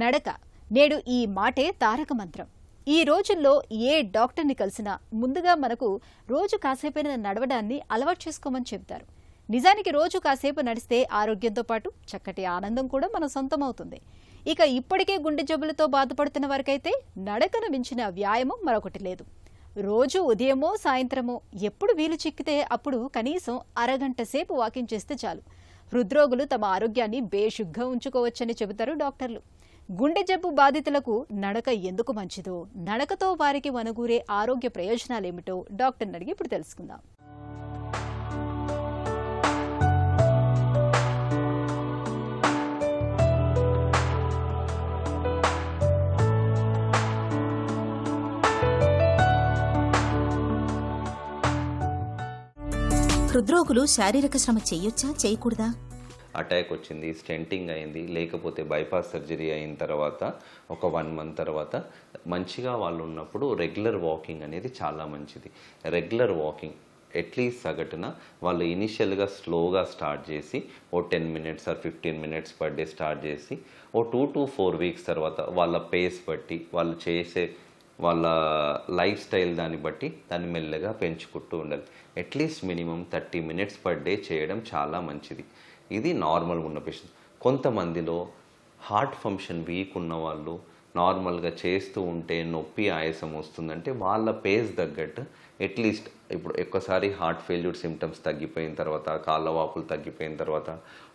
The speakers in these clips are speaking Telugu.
నడక నేడు ఈ మాటే తారక మంత్రం. ఈ రోజుల్లో ఏ డాక్టర్ని కలిసినా ముందుగా మనకు రోజు కాసేపైనా నడవడాన్ని అలవాటు చేసుకోమని చెబుతారు. నిజానికి రోజు కాసేపు నడిస్తే ఆరోగ్యంతో పాటు చక్కటి ఆనందం కూడా మన సొంతమవుతుంది. ఇక ఇప్పటికే గుండె జబ్బులతో బాధపడుతున్న వారికైతే నడకను మించిన వ్యాయామం మరొకటి లేదు. రోజు ఉదయమో సాయంత్రమో ఎప్పుడు వీలు చిక్కితే అప్పుడు కనీసం అరగంట సేపు వాకింగ్ చేస్తే చాలు. హృద్రోగులు తమ ఆరోగ్యాన్ని బేషుగ్గా ఉంచుకోవచ్చని చెబుతారు డాక్టర్లు. గుండె జబ్బు బాధితులకు నడక ఎందుకు మంచిదో, నడకతో వారికి వనగూరే ఆరోగ్య ప్రయోజనాలేమిటో డాక్టర్ని అడిగి ఇప్పుడు తెలుసుకుందాం. హృద్రోగులు శారీరక శ్రమ చేయొచ్చా, చేయకూడదా? అటాక్ వచ్చింది, స్టెంటింగ్ అయింది, లేకపోతే బైపాస్ సర్జరీ అయిన తర్వాత ఒక 1 month తర్వాత మంచిగా వాళ్ళు ఉన్నప్పుడు రెగ్యులర్ వాకింగ్ అనేది చాలా మంచిది. రెగ్యులర్ వాకింగ్ అట్లీస్ట్ సగటున వాళ్ళు ఇనిషియల్గా స్లోగా స్టార్ట్ చేసి 10 minutes or 15 minutes per day start చేసి 2 to 4 weeks తర్వాత వాళ్ళ పేస్ బట్టి వాళ్ళు చేసే వాళ్ళ లైఫ్ స్టైల్ దాన్ని బట్టి దాన్ని మెల్లగా పెంచుకుంటూ ఉండాలి. At least minimum 30 minutes per day చేయడం చాలా మంచిది. ఇది నార్మల్గా ఉన్న పేషెంట్స్. కొంతమందిలో హార్ట్ ఫంక్షన్ వీక్ ఉన్న వాళ్ళు నార్మల్గా చేస్తూ ఉంటే నొప్పి ఆయాసం వస్తుందంటే వాళ్ళ పేస్ తగ్గట్టు అట్లీస్ట్ ఇప్పుడు ఒక్కసారి హార్ట్ ఫెయిల్యూర్ సిమ్టమ్స్ తగ్గిపోయిన తర్వాత, కాళ్ళ వాపులు తగ్గిపోయిన తర్వాత,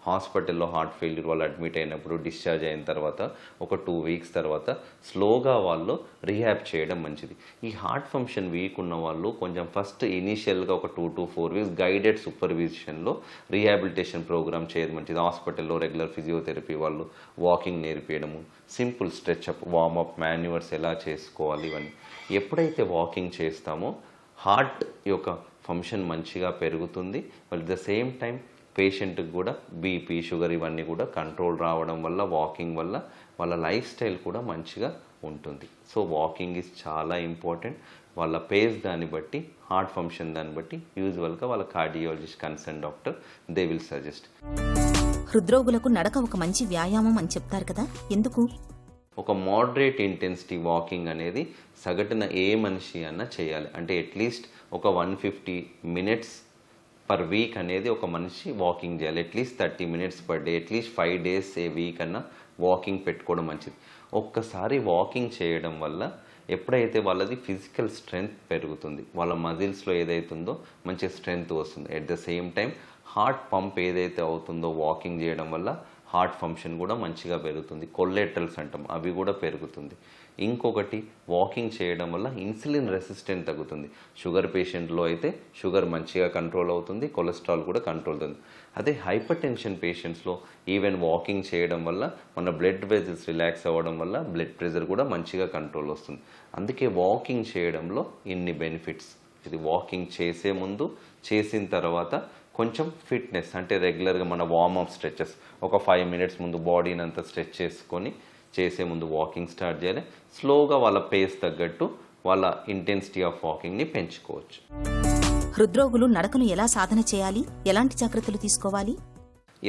హాస్పిటల్లో హార్ట్ ఫెయిల్యూర్ వాళ్ళు అడ్మిట్ అయినప్పుడు డిశ్చార్జ్ అయిన తర్వాత ఒక 2 weeks తర్వాత స్లోగా వాళ్ళు రీహాబ్ చేయడం మంచిది. ఈ హార్ట్ ఫంక్షన్ వీక్ ఉన్న వాళ్ళు కొంచెం ఫస్ట్ ఇనీషియల్గా ఒక 2 to 4 weeks గైడెడ్ సూపర్విజన్లో రీహాబిలిటేషన్ ప్రోగ్రామ్ చేయడం మంచిది. హాస్పిటల్లో రెగ్యులర్ ఫిజియోథెరపీ వాళ్ళు వాకింగ్ నేర్పించడము, సింపుల్ స్ట్రెచ్అప్, వార్మప్, మాన్యువర్స్ ఎలా చేసుకోవాలి ఇవన్నీ. ఎప్పుడైతే వాకింగ్ చేస్తామో హార్ట్ యొక్క ఫంక్షన్ మంచిగా పెరుగుతుంది. అట్ ద సేమ్ టైం పేషెంట్కి కూడా బీపీ, షుగర్ ఇవన్నీ కూడా కంట్రోల్ రావడం వల్ల, వాకింగ్ వల్ల వాళ్ళ లైఫ్ స్టైల్ కూడా మంచిగా ఉంటుంది. సో వాకింగ్ ఈజ్ చాలా ఇంపార్టెంట్. వాళ్ళ పేస్ దాన్ని బట్టి, హార్ట్ ఫంక్షన్ దాన్ని బట్టి యూజువల్గా వాళ్ళ cardiologist, concern doctor they will suggest. హృద్రోగులకు నడక ఒక మంచి వ్యాయామం అని చెప్తారు కదా, ఎందుకు? ఒక మోడరేట్ ఇంటెన్సిటీ వాకింగ్ అనేది సగటున ఏ మనిషి అన్నా చేయాలి. అంటే అట్లీస్ట్ ఒక 150 minutes పర్ వీక్ అనేది ఒక మనిషి వాకింగ్ చేయాలి. At least 30 minutes per day, at least 5 days ఏ వీక్ అన్నా వాకింగ్ పెట్టుకోవడం మంచిది. ఒక్కసారి వాకింగ్ చేయడం వల్ల ఎప్పుడైతే వాళ్ళది ఫిజికల్ స్ట్రెంగ్త్ పెరుగుతుంది, వాళ్ళ మజిల్స్లో ఏదైతుందో మంచి స్ట్రెంగ్త్ వస్తుంది. At the same time heart pump ఏదైతే అవుతుందో వాకింగ్ చేయడం వల్ల హార్ట్ ఫంక్షన్ కూడా మంచిగా పెరుగుతుంది. కొల్లెటరల్స్ అంటాం, అవి కూడా పెరుగుతుంది. ఇంకొకటి వాకింగ్ చేయడం వల్ల ఇన్సులిన్ రెసిస్టెంట్ తగ్గుతుంది. షుగర్ పేషెంట్లో అయితే షుగర్ మంచిగా కంట్రోల్ అవుతుంది, కొలెస్ట్రాల్ కూడా కంట్రోల్ అవుతుంది. అదే హైపర్ టెన్షన్ పేషెంట్స్లో ఈవెన్ వాకింగ్ చేయడం వల్ల మన బ్లడ్ వెజల్స్ రిలాక్స్ అవ్వడం వల్ల బ్లడ్ ప్రెషర్ కూడా మంచిగా కంట్రోల్ వస్తుంది. అందుకే వాకింగ్ చేయడంలో ఇన్ని బెనిఫిట్స్. ఇది వాకింగ్ చేసే ముందు, చేసిన తర్వాత కొంచెం ఫిట్నెస్ అంటే రెగ్యులర్గా మన వార్మప్ స్ట్రెచెస్ ఒక 5 minutes ముందు బాడీని అంతా స్ట్రెచ్ చేసుకొని చేసే ముందు వాకింగ్ స్టార్ట్ చేయాలి. స్లోగా వాళ్ళ పేస్ తగ్గట్టు వాళ్ళ ఇంటెన్సిటీ ఆఫ్ వాకింగ్ని పెంచుకోవచ్చు. హృద్రోగులు నడకను ఎలా సాధన చేయాలి, ఎలాంటి జాగ్రత్తలు తీసుకోవాలి?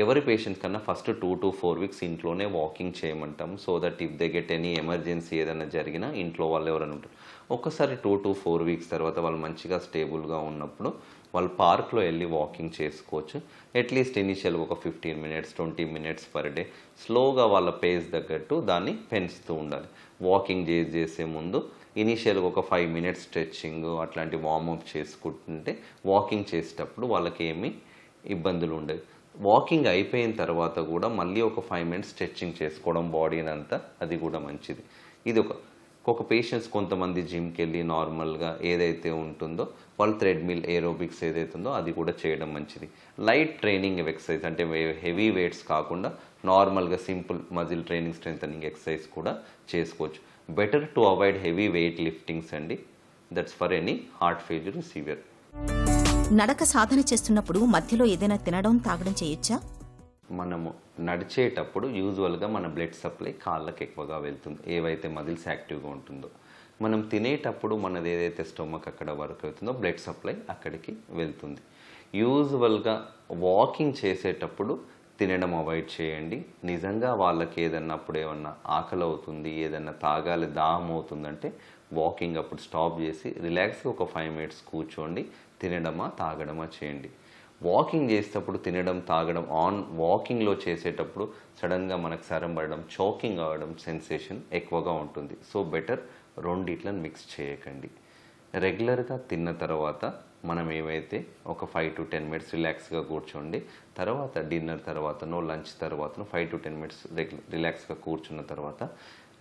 ఎవరి పేషెంట్స్ కన్నా ఫస్ట్ 2 to 4 weeks ఇంట్లోనే వాకింగ్ చేయమంటాం. So that if they get any emergency ఏదైనా జరిగినా ఇంట్లో వాళ్ళు ఎవరైనా ఉంటారు. ఒక్కసారి 2 to 4 weeks తర్వాత వాళ్ళు మంచిగా స్టేబుల్గా ఉన్నప్పుడు వాళ్ళు పార్క్లో వెళ్ళి వాకింగ్ చేసుకోవచ్చు. అట్లీస్ట్ ఇనిషియల్గా ఒక 15 minutes, 20 minutes పర్ డే స్లోగా వాళ్ళ పేస్ తగ్గట్టు దాన్ని పెంచుతూ ఉండాలి. వాకింగ్ చేసే ముందు ఇనిషియల్గా ఒక 5 minutes స్ట్రెచ్చింగ్ అట్లాంటి వార్మప్ చేసుకుంటుంటే వాకింగ్ చేసేటప్పుడు వాళ్ళకి ఏమీ ఇబ్బందులు ఉండవు. వాకింగ్ అయిపోయిన తర్వాత కూడా మళ్ళీ ఒక 5 minutes స్ట్రెచ్చింగ్ చేసుకోవడం బాడీని అంతా, అది కూడా మంచిది. ఇది ఒక పేషెంట్స్ కొంతమంది జిమ్కి వెళ్ళి నార్మల్గా ఏదైతే ఉంటుందో వాళ్ళు థ్రెడ్మిల్, ఏరోబిక్స్ ఏదైతే ఉందో అది కూడా చేయడం మంచిది. లైట్ ట్రైనింగ్ ఎక్సర్సైజ్ అంటే హెవీ వెయిట్స్ కాకుండా నార్మల్గా simple muscle training, strengthening exercise కూడా చేసుకోవచ్చు. Better to avoid heavy weight liftings అండి. That's for any heart failure severe. నడక సాధన చేస్తున్నప్పుడు మధ్యలో ఏదైనా తినడం, తాగడం చేయొచ్చా? మనము నడిచేటప్పుడు యూజువల్గా మన బ్లడ్ సప్లై కాళ్ళకి ఎక్కువగా వెళ్తుంది, ఏవైతే మజిల్స్ యాక్టివ్గా ఉంటుందో. మనం తినేటప్పుడు మనది ఏదైతే స్టొమక్ అక్కడ వర్క్ అవుతుందో బ్లడ్ సప్లై అక్కడికి వెళ్తుంది. యూజువల్గా వాకింగ్ చేసేటప్పుడు తినడం అవాయిడ్ చేయండి. నిజంగా వాళ్ళకి ఏదన్నా అప్పుడు ఏమన్నా ఆకలి అవుతుంది, ఏదన్నా తాగాలి, దాహం అవుతుందంటే వాకింగ్ అప్పుడు స్టాప్ చేసి రిలాక్స్గా ఒక 5 మినిట్స్ కూర్చోండి, తినడమా తాగడమా చేయండి. వాకింగ్ చేసేటప్పుడు తినడం తాగడం వాకింగ్లో చేసేటప్పుడు సడన్గా మనకు సరం పడడం, చోకింగ్ అవ్వడం సెన్సేషన్ ఎక్కువగా ఉంటుంది. సో బెటర్ రెండిట్లను మిక్స్ చేయకండి. రెగ్యులర్గా తిన్న తర్వాత మనం ఏవైతే ఒక 5 to 10 మినిట్స్ రిలాక్స్గా కూర్చోండి. తర్వాత డిన్నర్ తర్వాతనో లంచ్ తర్వాతనో 5 to 10 మినిట్స్ రిలాక్స్గా కూర్చున్న తర్వాత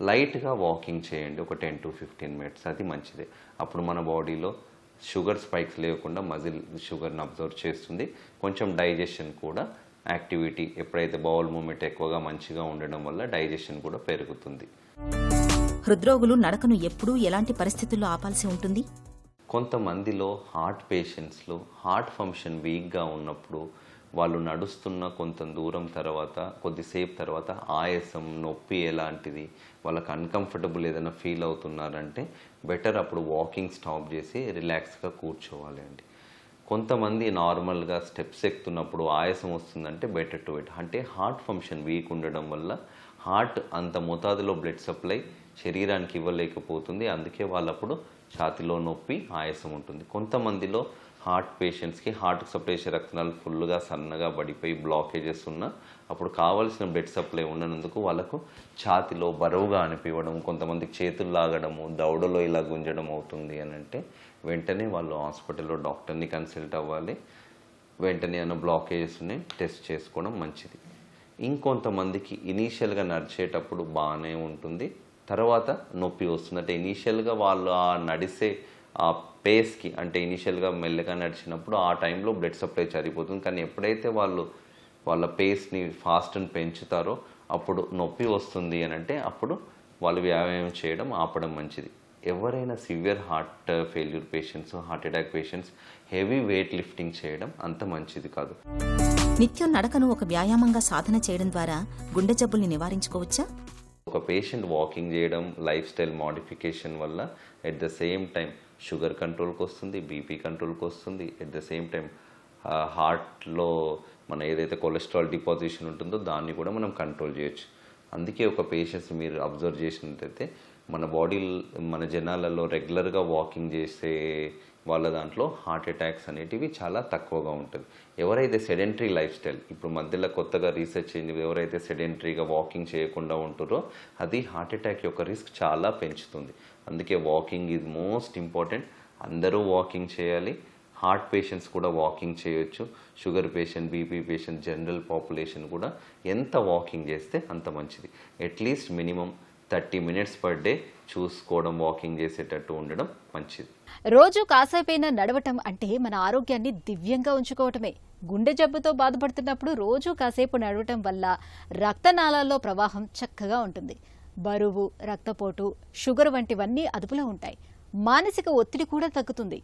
లైట్గా వాకింగ్ చేయండి ఒక 10 to 15 మినిట్స్. అది మంచిదే. అప్పుడు మన బాడీలో షుగర్ స్పైక్స్ లేకుండా మజిల్ షుగర్ని అబ్జర్వ్ చేస్తుంది. కొంచెం డైజెషన్ కూడా యాక్టివిటీ ఎప్పుడైతే బౌల్ మూమెంట్ ఎక్కువగా మంచిగా ఉండడం వల్ల డైజెషన్ కూడా పెరుగుతుంది. హృద్రోగులు నడకను ఎప్పుడూ ఎలాంటి పరిస్థితుల్లో ఆపాల్సి ఉంటుంది? కొంతమందిలో హార్ట్ పేషెంట్స్లో హార్ట్ ఫంక్షన్ వీక్గా ఉన్నప్పుడు వాళ్ళు నడుస్తున్న కొంత దూరం తర్వాత కొద్దిసేపు తర్వాత ఆయాసం, నొప్పి ఎలాంటిది వాళ్ళకి అన్కంఫర్టబుల్ ఏదైనా ఫీల్ అవుతున్నారంటే బెటర్ అప్పుడు వాకింగ్ స్టాప్ చేసి రిలాక్స్గా కూర్చోవాలి అండి. కొంతమంది నార్మల్గా స్టెప్స్ ఎక్కుతున్నప్పుడు ఆయాసం వస్తుందంటే బెటర్ టు వెయిట్. అంటే హార్ట్ ఫంక్షన్ వీక్ ఉండడం వల్ల హార్ట్ అంత మోతాదులో బ్లడ్ సప్లై శరీరానికి ఇవ్వలేకపోతుంది. అందుకే వాళ్ళప్పుడు ఛాతిలో నొప్పి, ఆయాసం ఉంటుంది. కొంతమందిలో హార్ట్ పేషెంట్స్కి హార్ట్కి సప్లై చేసే రక్తనాళాలు ఫుల్గా సన్నగా పడిపోయి బ్లాకేజెస్ ఉన్నా అప్పుడు కావాల్సిన బ్లడ్ సప్లై ఉండనందుకు వాళ్ళకు ఛాతిలో బరువుగా అనిపించడం, కొంతమందికి చేతులు లాగడము, దవడలో ఇలా గుంజడం అవుతుంది అని అంటే వెంటనే వాళ్ళు హాస్పిటల్లో డాక్టర్ని కన్సల్ట్ అవ్వాలి. వెంటనే ఏమైనా బ్లాకేజెస్ ఉన్నాయి టెస్ట్ చేసుకోవడం మంచిది. ఇంకొంతమందికి ఇనీషియల్గా నడిచేటప్పుడు బాగానే ఉంటుంది, తర్వాత నొప్పి వస్తుంది. అంటే ఇనీషియల్గా వాళ్ళు ఆ నడిసే ఆ పేస్కి అంటే ఇనీషియల్గా మెల్లగా నడిచినప్పుడు ఆ టైంలో బ్లడ్ సప్లై సరిపోతుంది. కానీ ఎప్పుడైతే వాళ్ళు వాళ్ళ పేస్ని ఫాస్ట్ని పెంచుతారో అప్పుడు నొప్పి వస్తుంది అని అంటే అప్పుడు వాళ్ళు వ్యాయామం చేయడం ఆపడం మంచిది. ఎవరైనా severe heart failure patients, heart attack patients heavy weight lifting చేయడం అంత మంచిది కాదు. నిత్యం నడకను ఒక వ్యాయామంగా సాధన చేయడం ద్వారా గుండె జబ్బుల్ని నివారించుకోవచ్చా? ఒక పేషెంట్ వాకింగ్ చేయడం, లైఫ్ స్టైల్ మోడిఫికేషన్ వల్ల at the same time sugar కంట్రోల్కి వస్తుంది, బీపీ కంట్రోల్కి వస్తుంది. ఎట్ ద సేమ్ టైం హార్ట్లో మన ఏదైతే కొలెస్ట్రాల్ డిపాజిషన్ ఉంటుందో దాన్ని కూడా మనం కంట్రోల్ చేయొచ్చు. అందుకే ఒక పేషెంట్స్ మీరు అబ్జర్వ్ చేసినట్టయితే మన బాడీ మన జనాలలో రెగ్యులర్గా వాకింగ్ చేసే వాళ్ళ దాంట్లో హార్ట్ అటాక్స్ అనేటివి చాలా తక్కువగా ఉంటుంది. ఎవరైతే సెడెంటరీ లైఫ్ స్టైల్ ఇప్పుడు మధ్యలో కొత్తగా రీసెర్చ్ అయింది, ఎవరైతే సెడెంటరీగా వాకింగ్ చేయకుండా ఉంటారో అది హార్ట్ అటాక్ యొక్క రిస్క్ చాలా పెంచుతుంది. అందుకే వాకింగ్ ఈజ్ మోస్ట్ ఇంపార్టెంట్. అందరూ వాకింగ్ చేయాలి. హార్ట్ పేషెంట్స్ కూడా వాకింగ్ చేయొచ్చు. Sugar patient, BP patient, general population కూడా ఎంత వాకింగ్ చేస్తే అంత మంచిది. At least minimum 30 minutes per day చూసుకోవడం, వాకింగ్ చేసేటట్టు ఉండడం మంచిది. రోజు కాసేపైనా నడవటం అంటే మన ఆరోగ్యాన్ని దివ్యంగా ఉంచుకోవటమే. గుండె జబ్బుతో బాధపడుతున్నప్పుడు రోజు కాసేపు నడవటం వల్ల రక్తనాళాల్లో ప్రవాహం చక్కగా ఉంటుంది. బరువు, రక్తపోటు, షుగర్ వంటివన్నీ అదుపులో ఉంటాయి. మానసిక ఒత్తిడి కూడా తగ్గుతుంది.